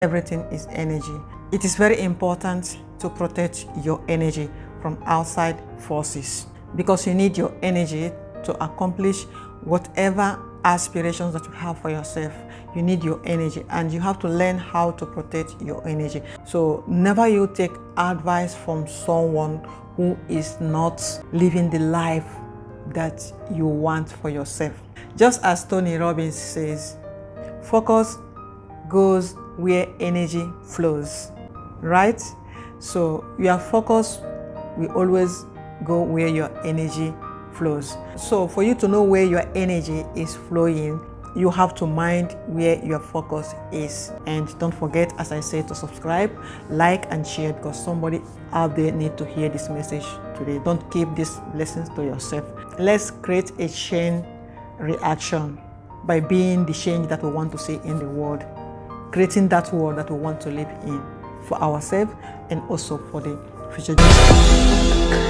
Everything is energy. It is very important to protect your energy from outside forces because you need your energy to accomplish whatever aspirations that you have for yourself. You need your energy and you have to learn how to protect your energy. So never you take advice from someone who is not living the life that you want for yourself. Just as Tony Robbins says, focus goes where energy flows, right? So your focus will always go where your energy flows. So for you to know where your energy is flowing, you have to mind where your focus is. And don't forget, as I said, to subscribe, like and share, because somebody out there need to hear this message today. Don't keep these lessons to yourself. Let's create a chain reaction by being the change that we want to see in the world, creating that world that we want to live in for ourselves and also for the future generations.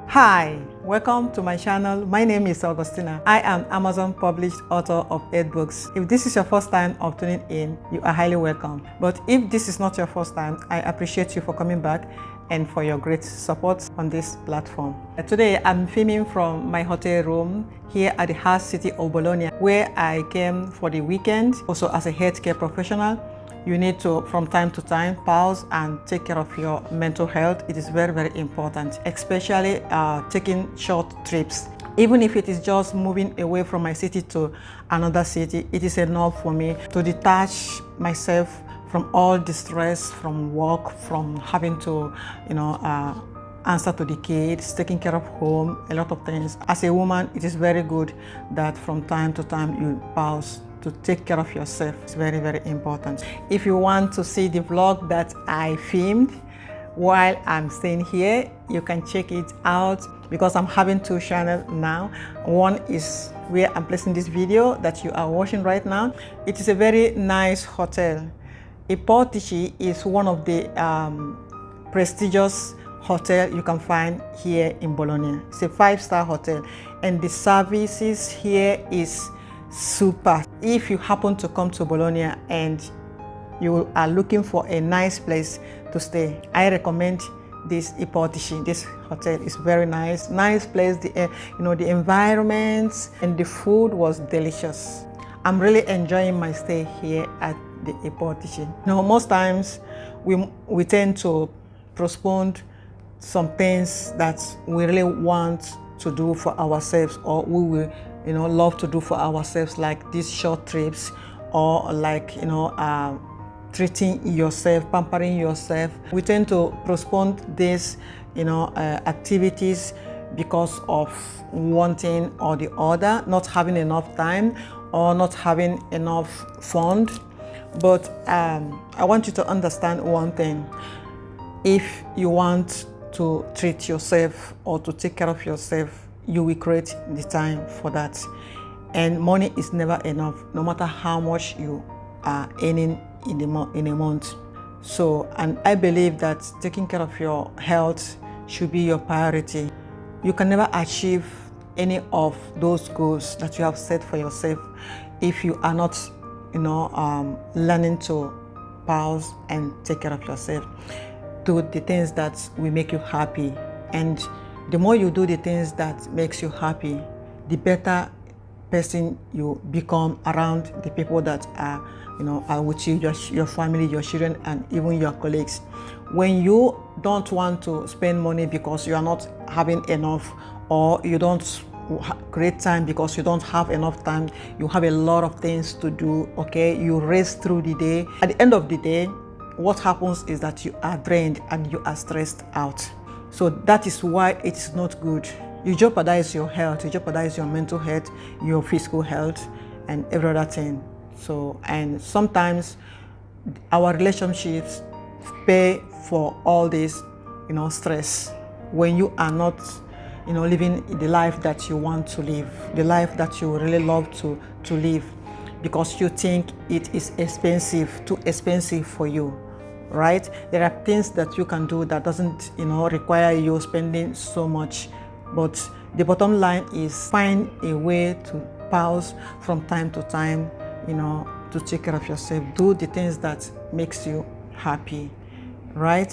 Hi, welcome to my channel. My name is Augustina. I am Amazon published author of 8 books. If this is your first time of tuning in, you are highly welcome. But if this is not your first time, I appreciate you for coming back and for your great support on this platform. Today I'm filming from my hotel room here at the heart city of Bologna, where I came for the weekend. Also, as a healthcare professional, you need to, from time to time, pause and take care of your mental health. It is very, very important, especially taking short trips. Even if it is just moving away from my city to another city, it is enough for me to detach myself from all the stress, from work, from having to, answer to the kids, taking care of home, a lot of things. As a woman, it is very good that from time to time you pause to take care of yourself. It's very, very important. If you want to see the vlog that I filmed while I'm staying here, you can check it out because I'm having 2 channels now. One is where I'm placing this video that you are watching right now. It is a very nice hotel. Iportici is one of the prestigious hotel you can find here in Bologna. It's a 5-star hotel and the services here is super. If you happen to come to Bologna and you are looking for a nice place to stay, I recommend this Iportici. This hotel is very nice place. The the environment and the food was delicious. I'm really enjoying my stay here at the Iportici. Most times we tend to postpone some things that we really want to do for ourselves, or we will love to do for ourselves, like these short trips, or like treating yourself, pampering yourself. We tend to postpone these activities because of one thing or the other, not having enough time or not having enough fund. But I want you to understand one thing. If you want to treat yourself or to take care of yourself, you will create the time for that. And money is never enough, no matter how much you are earning in a month. So, and I believe that taking care of your health should be your priority. You can never achieve any of those goals that you have set for yourself if you are not learning to pause and take care of yourself. Do the things that will make you happy, and the more you do the things that makes you happy, the better person you become around the people that are with you, your family, your children, and even your colleagues. When you don't want to spend money because you are not having enough, or you don't create time because you don't have enough time, you have a lot of things to do, okay? You race through the day. At the end of the day, what happens is that you are drained and you are stressed out. So that is why it's not good. You jeopardize your health, you jeopardize your mental health, your physical health, and every other thing. So, and sometimes our relationships pay for all this, stress. When you are not, living the life that you want to live, the life that you really love to live, because you think it is expensive, too expensive for you. right? There are things that you can do that doesn't, require you spending so much. But the bottom line is find a way to pause from time to time, to take care of yourself. Do the things that makes you happy, right?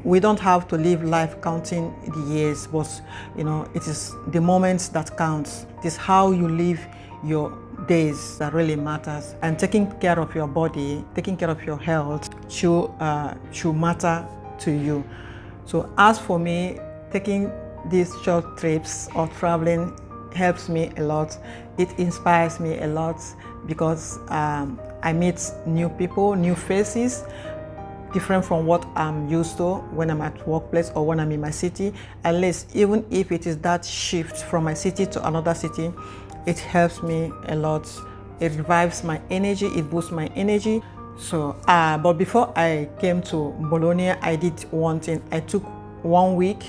We don't have to live life counting the years, but it is the moments that counts. It is how you live your days that really matters. And taking care of your body, taking care of your health should matter to you. So as for me, taking these short trips or traveling helps me a lot. It inspires me a lot because I meet new people, new faces, different from what I'm used to when I'm at workplace or when I'm in my city. At least even if it is that shift from my city to another city, it helps me a lot. It revives my energy, it boosts my energy. So, but before I came to Bologna, I did one thing. I took 1 week.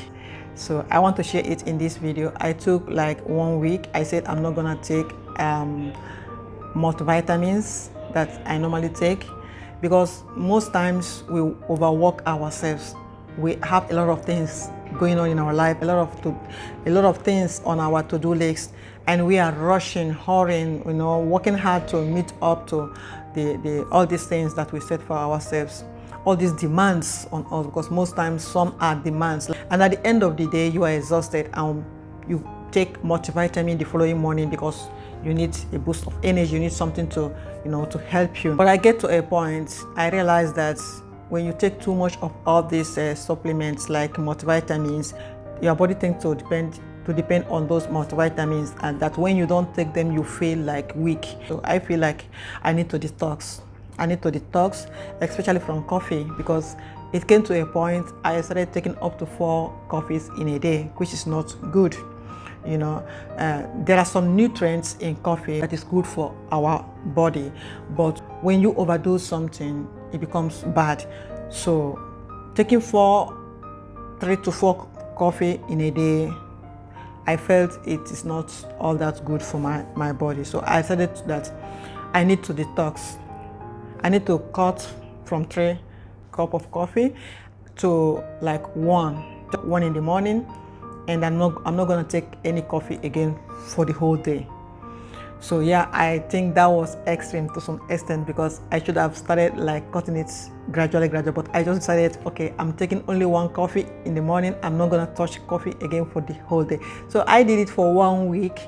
So I want to share it in this video. I took like 1 week. I said I'm not gonna take multivitamins that I normally take, because most times we overwork ourselves. We have a lot of things going on in our life, a lot of things on our to-do list, and we are rushing, hurrying, working hard to meet up to all these things that we set for ourselves, all these demands on us, because most times some are demands. And at the end of the day, you are exhausted and you take multivitamin the following morning because you need a boost of energy, you need something to help you. But I get to a point, I realize that when you take too much of all these supplements like multivitamins, your body tends to depend on those multivitamins, and that when you don't take them, you feel like weak. So I feel like I need to detox. I need to detox, especially from coffee, because it came to a point I started taking up to 4 coffees in a day, which is not good. There are some nutrients in coffee that is good for our body, but when you overdo something, it becomes bad. So taking 3 to 4 coffee in a day, I felt it is not all that good for my body. So I decided that I need to detox. I need to cut from 3 cups of coffee to like 1 in the morning, and I'm not going to take any coffee again for the whole day. So yeah, I think that was extreme to some extent, because I should have started like cutting it gradually, but I just decided, okay, I'm taking only 1 coffee in the morning. I'm not going to touch coffee again for the whole day. So I did it for 1 week,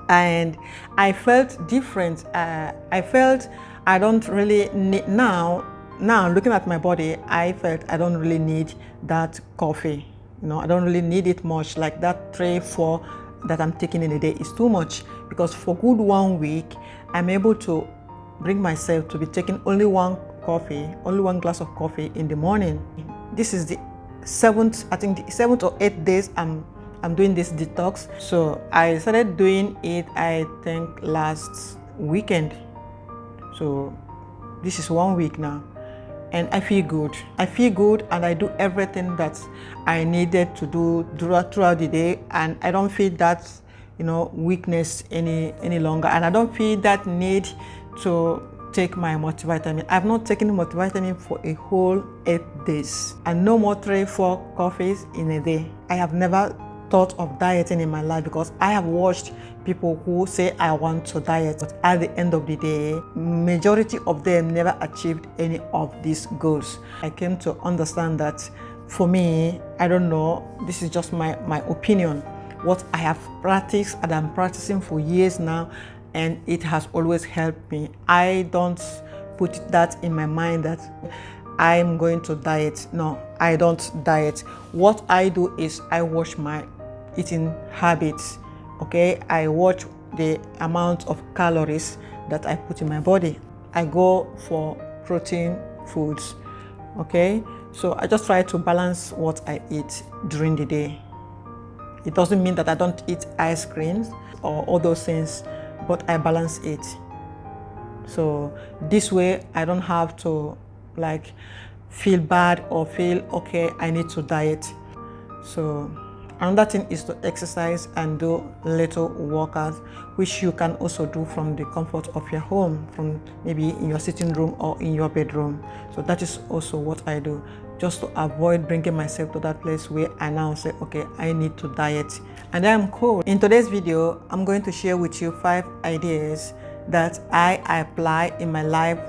and I felt different. I felt I don't really need now looking at my body, I felt I don't really need that coffee. I don't really need it much. Like that 3-4 that I'm taking in a day is too much, because for good 1 week, I'm able to bring myself to be taking only 1 glass of coffee in the morning. This is the 7th, I think the 7th or 8th days I'm doing this detox. So I started doing it, I think, last weekend. So this is 1 week now, and I feel good. And I do everything that I needed to do throughout the day, and I don't feel that weakness any longer, and I don't feel that need to take my multivitamin. I've not taken multivitamin for a whole 8 days, and no more 3-4 coffees in a day. I have never thought of dieting in my life, because I have watched people who say I want to diet, but at the end of the day, majority of them never achieved any of these goals. I came to understand that for me, I don't know, this is just my opinion, what I have practiced and I'm practicing for years now, and it has always helped me. I don't put that in my mind that I'm going to diet. No, I don't diet. What I do is I watch my eating habits. Okay, I watch the amount of calories that I put in my body. I go for protein foods. Okay, so I just try to balance what I eat during the day. It doesn't mean that I don't eat ice creams or all those things, but I balance it. So this way I don't have to like feel bad or feel okay, I need to diet. So Another thing is to exercise and do little workouts, which you can also do from the comfort of your home, from maybe in your sitting room or in your bedroom. So that is also what I do, just to avoid bringing myself to that place where I now say, okay, I need to diet. And I'm cool. In today's video, I'm going to share with you 5 ideas that I apply in my life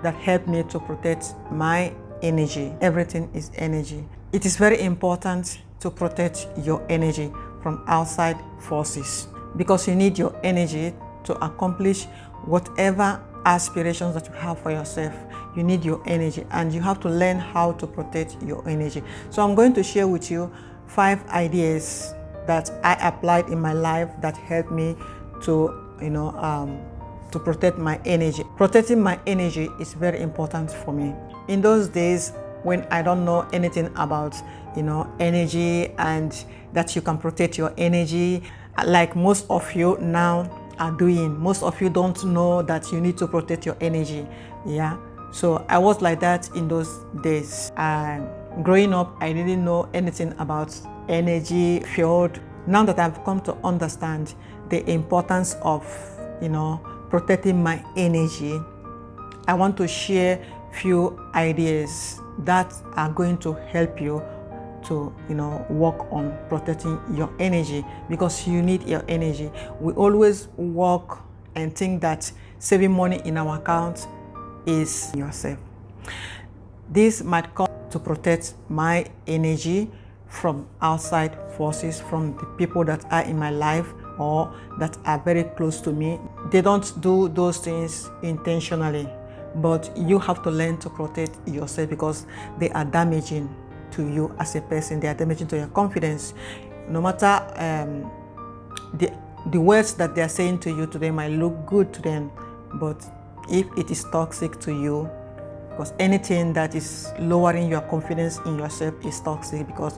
that help me to protect my energy. Everything is energy. It is very important to protect your energy from outside forces, because you need your energy to accomplish whatever aspirations that you have for yourself. You need your energy, and you have to learn how to protect your energy. So I'm going to share with you 5 ideas that I applied in my life that helped me to to protect my energy. Protecting my energy is very important for me. In those days when I don't know anything about energy and that you can protect your energy, like most of you now are doing. Most of you don't know that you need to protect your energy. Yeah, so I was like that in those days. And growing up, I didn't know anything about energy field. Now that I've come to understand the importance of protecting my energy, I want to share few ideas that are going to help you to work on protecting your energy, because you need your energy. We always work and think that saving money in our account is yourself. This might come to protect my energy from outside forces, from the people that are in my life or that are very close to me. They don't do those things intentionally, but you have to learn to protect yourself, because they are damaging to you as a person. They are damaging to your confidence. No matter the words that they are saying to you today might look good to them, but if it is toxic to you, because anything that is lowering your confidence in yourself is toxic, because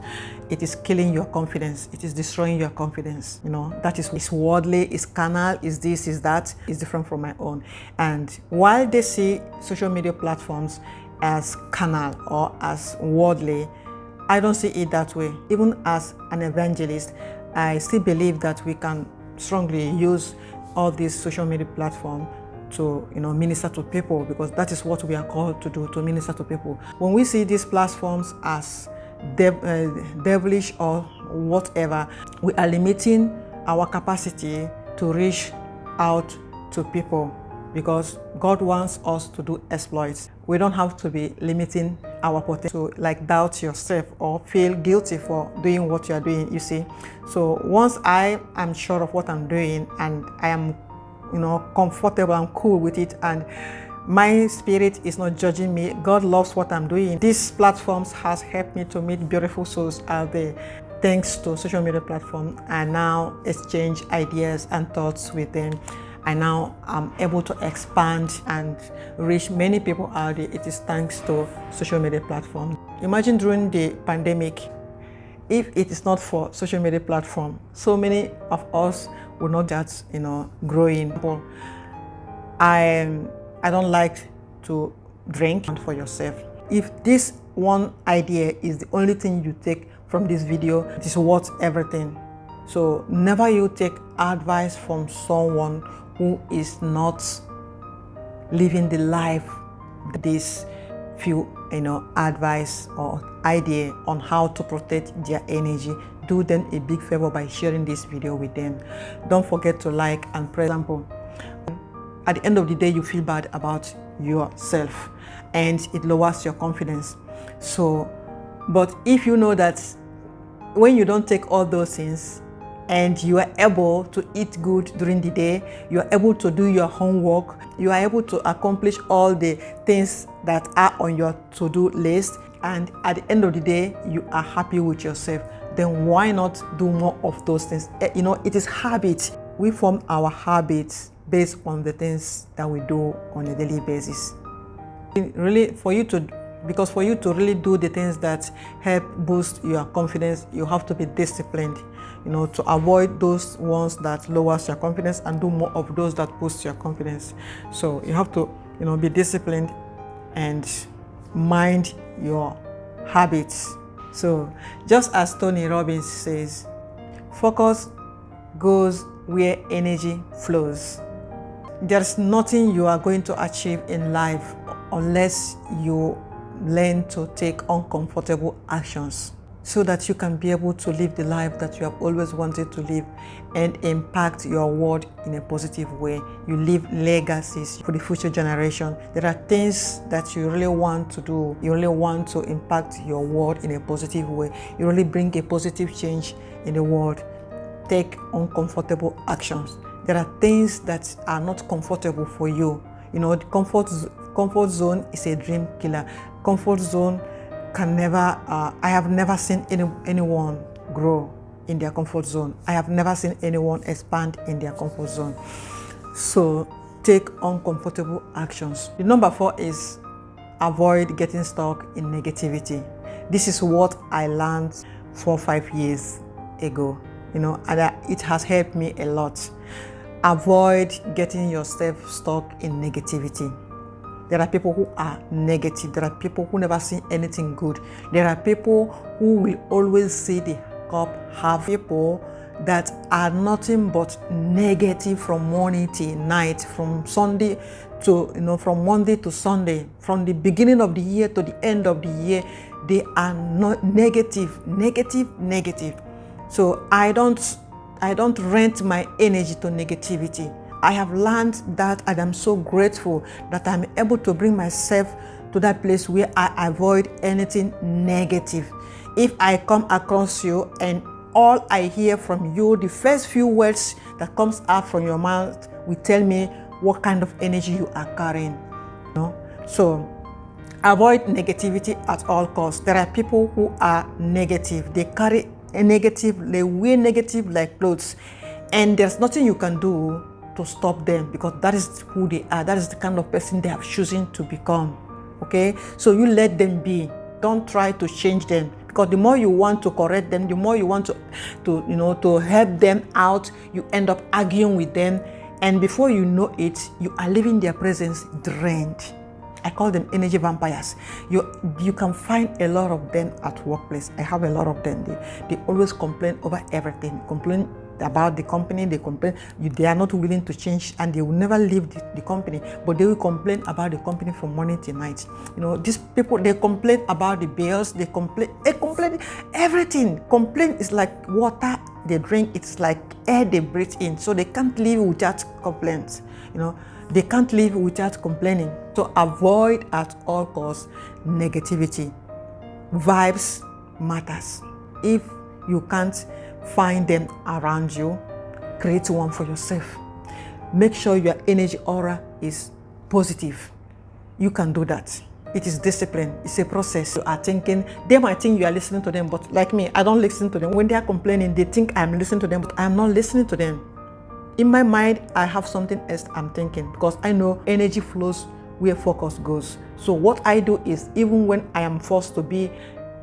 it is killing your confidence. It is destroying your confidence. That is worldly, is carnal, is this, is that, is different from my own. And while they see social media platforms as carnal or as worldly, I don't see it that way. Even as an evangelist, I still believe that we can strongly use all these social media platforms to minister to people, because that is what we are called to do, to minister to people. When we see these platforms as devilish or whatever, we are limiting our capacity to reach out to people, because God wants us to do exploits. We don't have to be limiting our potential, like doubt yourself or feel guilty for doing what you are doing, you see. So once I am sure of what I'm doing and I am comfortable, I'm cool with it, and my spirit is not judging me, God loves what I'm doing. These platforms has helped me to meet beautiful souls out there. Thanks to social media platform, I now exchange ideas and thoughts with them. I now am able to expand and reach many people out there. It is thanks to social media platform. Imagine during the pandemic, if it is not for social media platform, so many of us would not just growing. I don't like to drink. For yourself, if this one idea is the only thing you take from this video, it is worth everything. So never you take advice from someone who is not living the life. This few advice or idea on how to protect their energy, do them a big favor by sharing this video with them. Don't forget to like and press example. At the end of the day, you feel bad about yourself and it lowers your confidence. So, but if you know that when you don't take all those things and you are able to eat good during the day, you are able to do your homework, you are able to accomplish all the things that are on your to-do list, and at the end of the day, you are happy with yourself, then why not do more of those things? It is habit. We form our habits based on the things that we do on a daily basis. Really, for you to really do the things that help boost your confidence, you have to be disciplined, to avoid those ones that lowers your confidence and do more of those that boost your confidence. So you have to, be disciplined and mind your habits. So just as Tony Robbins says, focus goes where energy flows. There's nothing you are going to achieve in life unless you learn to take uncomfortable actions, so that you can be able to live the life that you have always wanted to live and impact your world in a positive way. You leave legacies for the future generation. There are things that you really want to do. You really want to impact your world in a positive way. You really bring a positive change in the world. Take uncomfortable actions. There are things that are not comfortable for you. You know, the comfort zone is a dream killer. Comfort zone can never, I have never seen anyone grow in their comfort zone. I have never seen anyone expand in their comfort zone. So take uncomfortable actions. The number 4 is avoid getting stuck in negativity. This is what I learned 4 or 5 years ago, you know, and it has helped me a lot. Avoid getting yourself stuck in negativity. There are people who are negative. There are people who never see anything good. There are people who will always see the cup half. People that are nothing but negative from morning till night, from Sunday to, from Monday to Sunday, from the beginning of the year to the end of the year. They are not negative. So I don't rent my energy to negativity. I have learned that, and I'm so grateful that I'm able to bring myself to that place where I avoid anything negative. If I come across you and all I hear from you, the first few words that comes out from your mouth will tell me what kind of energy you are carrying. So avoid negativity at all costs. There are people who are negative. They carry a negative, they wear negative like clothes, and there's nothing you can do to stop them, because that is who they are. That is the kind of person they have chosen to become. Okay, so you let them be. Don't try to change them, because the more you want to correct them, the more you want to help them out, you end up arguing with them, and before you know it, you are leaving their presence drained. I call them energy vampires. You can find a lot of them at workplace. I have a lot of them. They always complain over everything. Complain about the company. They complain. They are not willing to change, and they will never leave the company. But they will complain about the company from morning till night. These people, they complain about the bills. They complain everything. Complain is like water they drink. It's like air they breathe in. So they can't live without complaints. They can't live without complaining. So avoid at all costs negativity. Vibes matters. If you can't find them around you, create one for yourself. Make sure your energy aura is positive. You can do that. It is discipline. It's a process. You are thinking, they might think you are listening to them, but like me, I don't listen to them. When they are complaining, they think I'm listening to them, but I'm not listening to them. In my mind, I have something else I'm thinking, because I know energy flows where focus goes. So what I do is, even when I am forced to be,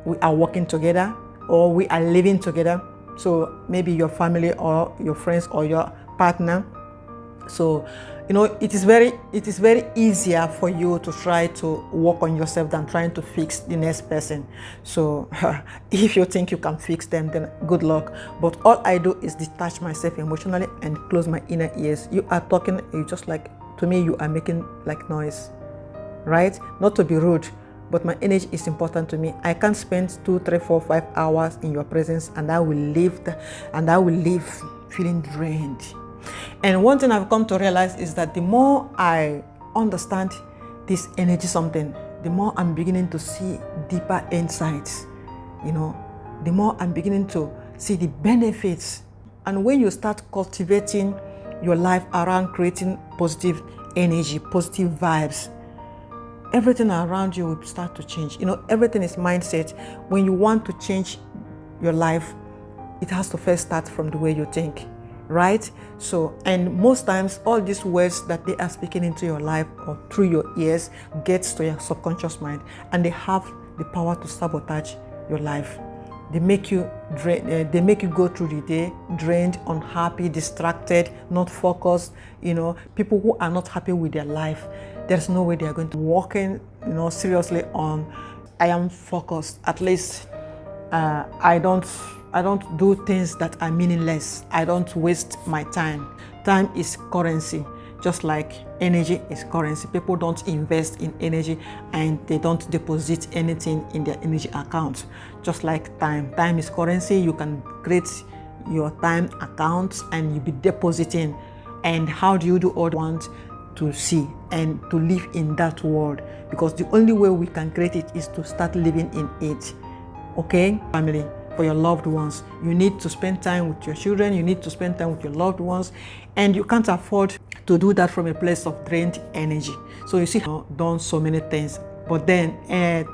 we are working together or we are living together. So maybe your family or your friends or your partner. So, it is very easier for you to try to work on yourself than trying to fix the next person. So if you think you can fix them, then good luck. But all I do is detach myself emotionally and close my inner ears. You are talking, you just like, to me, you are making like noise, right? Not to be rude, but my energy is important to me. I can't spend 2, 3, 4, 5 hours in your presence, and I will leave feeling drained. And one thing I've come to realize is that the more I understand this energy something, the more I'm beginning to see deeper insights. The more I'm beginning to see the benefits. And when you start cultivating your life around creating positive energy, positive vibes, everything around you will start to change. Everything is mindset. When you want to change your life, it has to first start from the way you think. Right? So, and most times all these words that they are speaking into your life or through your ears gets to your subconscious mind, and they have the power to sabotage your life. They make you go through the day drained, unhappy, distracted, not focused. People who are not happy with their life, there's no way they are going to work in, seriously on, I am focused. At least I don't do things that are meaningless. I don't waste my time. Time is currency, just like energy is currency. People don't invest in energy and they don't deposit anything in their energy account. Just like time. Time is currency. You can create your time account and you'll be depositing. And how do you do all you want to see and to live in that world? Because the only way we can create it is to start living in it. Okay, family, for your loved ones, you need to spend time with your children, you need to spend time with your loved ones, and you can't afford to do that from a place of drained energy. So you see, I've done so many things, but then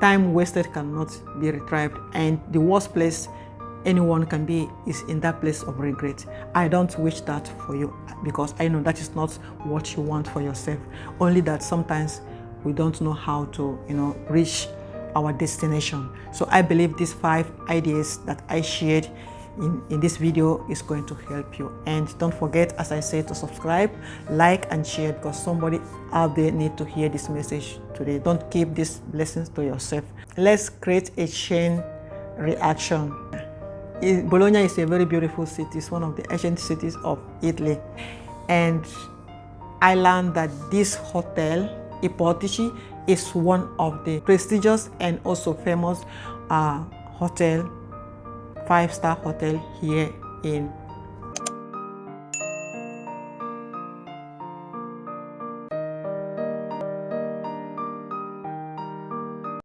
time wasted cannot be retrieved, and the worst place anyone can be is in that place of regret. I don't wish that for you, because I know that is not what you want for yourself. Only that sometimes we don't know how to, reach our destination. So I believe these 5 ideas that I shared in this video is going to help you. And don't forget, as I said, to subscribe, like, and share, because somebody out there need to hear this message today. Don't keep these blessings to yourself. Let's create a chain reaction. Bologna is a very beautiful city. It's one of the ancient cities of Italy. And I learned that this hotel, Ipotici, is one of the prestigious and also famous hotel, 5-star hotel here in